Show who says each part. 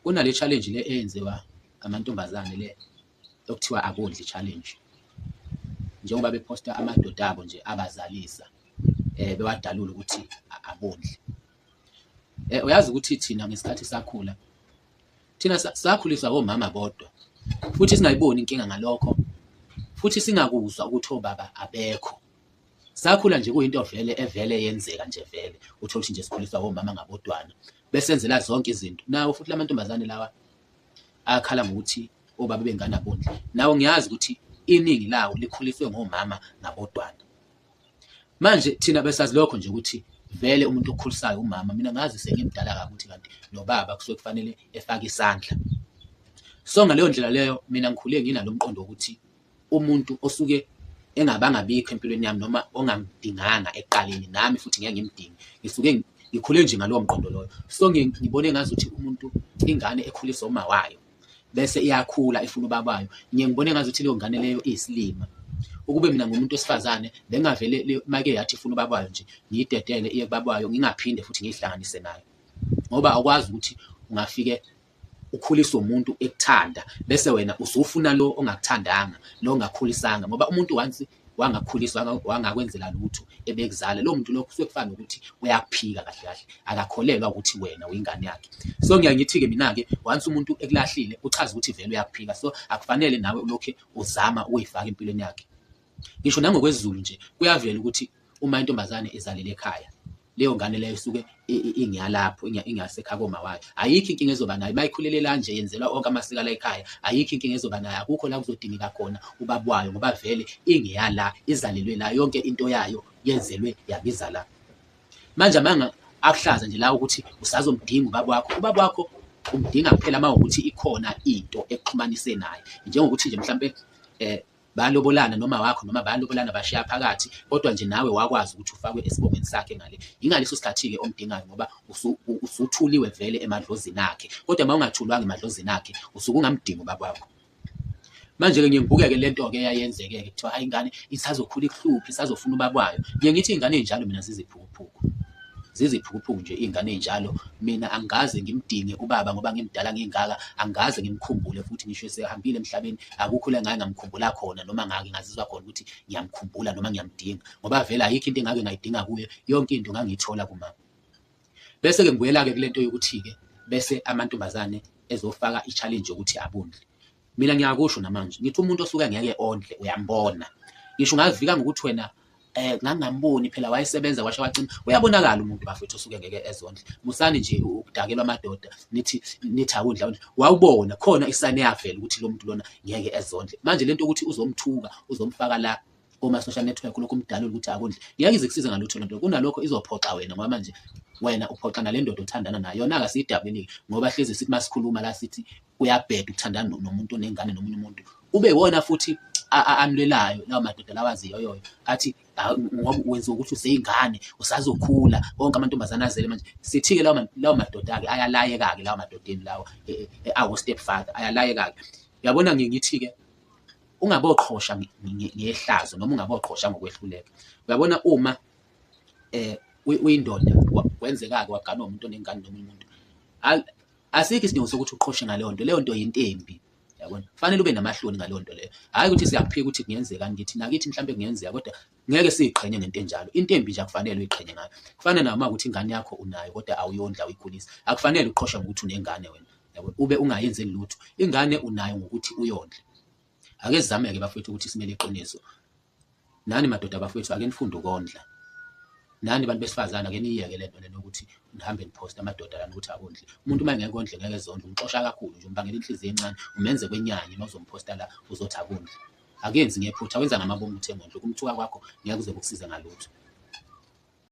Speaker 1: kunale challenge le eyenziwa amantombazane le okuthiwa abondli challenge. Njengoba beposta amadoda abo nje abazalisa bewadalula ukuthi abondli. Uyazi ukuthi thina ngesikhathi sakhula thina sakhuliswa omama bodwa futhi singayiboni inkinga ngalokho futhi singakuzwa ukuthi obaba abekho. Sakhula nje kuyinto evele yenzeka nje vele uthola ukuthi nje sikhuliswa omama ngabodwana besenzela zonke izinto. Nawo futhi lamantombazane lawa akhala ngokuthi obaba bengane abondli. Nawo ngiyazi ukuthi iningi lawo likhuliswe ngomama nabodwana. Manje thina besazi lokho nje ukuthi vele umuntu okhulisayo umama, mina ngazi sengimdala kabi ukuthi kanti nobaba kusuke kufanele efake isandla. So ngaleyo ndlela leyo mina ngikhule nginalo mqondo ukuthi umuntu osuke engabanga bikho empilweni yami noma ongangidinganga eqaleni nami futhi ngeke ngimdinge, ngisuke ngikhule nje ngalowo mqondo loyo. So ngibone ngazi ukuthi umuntu ingane ekhulisa uma wayo bese iyakhula ifuna ubaba wayo, ngibone ngazi ukuthi leyo ngane leyo iyisilima. Ukube mina ngumuntu wesifazane bengavele make yathi ifuna ubaba wayo nje ngiyidedele iye kubaba wayo ngingaphinde futhi ngihlanganise nayo, ngoba akwazi ukuthi ungafike ukhuliswe umuntu ekuthanda bese wena usufuna lo ongakuthandanga, lo ongakhulisanga, ngoba umuntu once wangakhuliswa wangakwenzela lutho ebekuzala lo muntu lo kusuke kufana ukuthi uyakuphika kahle kahle, akakholelwa ukuthi wena uyingane yakhe. So ngiyangithi ke mina ke once umuntu ekulahlile uchaza ukuthi vele uyakuphika, so akufanele nawe ulokhe uzama uyifaka empilweni yakhe. Ngisho nangokwezulu nje kuyavela ukuthi uma intombazane izalele ekhaya leyo ngane leyo isuke ingiyalapho ingasekhaya koma wayo, ayikho inkinga ezoba nayo bayikhulelela nje yenzelwa onke amasiko la ekhaya, ayikho inkinga ezoba nayo, akukho la kuzodingeka khona ubaba wayo ngoba vele ingiyala izalelwe la, yonke into yayo yenzelwe yabiza la. Manje amanga akuhlaza nje la ukuthi usazomdinga ubaba wakho umdinga kuphela uma ukuthi ikhona into exhumanise naye, njengokuthi nje mhlambe bayalobolana noma wakho noma bayalobolana bashiya phakathi, kodwa nje nawe wakwazi ukuthi ufakwe esibongweni sakhe ngale. Ingaleso sikhathi ke omdingayo ngoba usuthuliwe vele emadlozini akhe, kodwa uma ungathulwanga emadlozini akhe usuke ungamdingi ubaba wakho. Manje ke ngiyibuke ke lento ke eyayenzeke ke kuthiwa hayi ingane isazokhula ikuhluphi isazofuna ubaba wayo. Ngiyangithi ingane ezinjalo mina ziziphukuphuku nje ingane ezinjalo, mina angaze ngimdinge ubaba ngoba ngimdala ngingaka, angaze ngimkhumbule futhi ngisho sehambile emhlabeni akukho la ngake ngamkhumbula khona noma ngake ngazizwa khona ukuthi ngiyamkhumbula noma ngiyamdinga, ngoba vele ayikho into engake ngayidinga kuye, yonke into ngangiyithola kumama. Bese ke ngibuyela ke kulento yokuthi ke bese amantombazane ezofaka i-challenge yokuthi abondli. Mina ngiyakusho namanje ngithi umuntu osuke ngeke ondle uyambona, ngisho ngavika ngokuthi wena ngangamboni phela wayesebenza washa wacima, uyabonakala umuntu bafethu osuke ngeke ezondle. Musani nje ukudakelwa amadoda nithi awudla, wawubona khona isane yavela ukuthi lo muntu lona ngeke ezondle. Manje lento ukuthi uzomthuka uzomfaka la kuma social network lokho umdala ukuthi akondle, ngeke ize kusize ngalutho lento, kunalokho izophoxa wena ngoba manje wena uphoxa nale ndoda othandana nayo, yona akasiyidabeni ngoba hlezi sithi masikhuluma la sithi uyabheda ukuthandana nomuntu onengane nomunye umuntu, ube wona futhi amlelayo lawo madoda lawaziyo yoyo athi ngoba wenza ukuthi useyingane usazokhula wonke amantombazana azele. Manje sithi ke lawo madoda ke ayalayeka ke lawo madodeni lawo awo stepfather ayalayeka ke. Uyabona ngithi ke ungaboqhosha ngehlazo noma ungaboqhosha ngokwehluleka. Uyabona uma uyindoda kwenzeka ke wagana umuntu onengane nomunye umuntu, asikho isidingo sokuthi uqhoshe ngaleyo nto, leyo nto yintembi. Yabona kufanele ube namahloni ngaleyo nto leyo, hayi ukuthi siyaphika ukuthi kungenzeka ngithi nakithi mhlambe kungenzeka, kodwa ngeke siziqhenye ngento enjalo. Intembi nje akufanele uyiqhenye ngayo, kufanele noma ukuthi ingane yakho unayo kodwa awuyondla uyikhulisa, akufanele uqhoshe ngokuthi unengane wena, yabona ube ungayenzi lutho. Ingane unayo ngokuthi uyondle. Ake sizame ke bafethu ukuthi simele iqiniso. Nani madoda bafethu ake nifunde ukondla, nani bantu besifazana ake niyeke lento lena ukuthi nihambe niposta amadoda lana ukuthi akondle. Umuntu uma ngeke ondle ngeke ezondle, umxosha kakhulu nje, umbangela inhliziyo encane, umenze kwenyanye uma uzomposta la uzothi akondle. Akenzi ngephutha, wenza ngamabomu ukuthi engondle, kumthuka kwakho ngeke kuze kukusize ngalutho.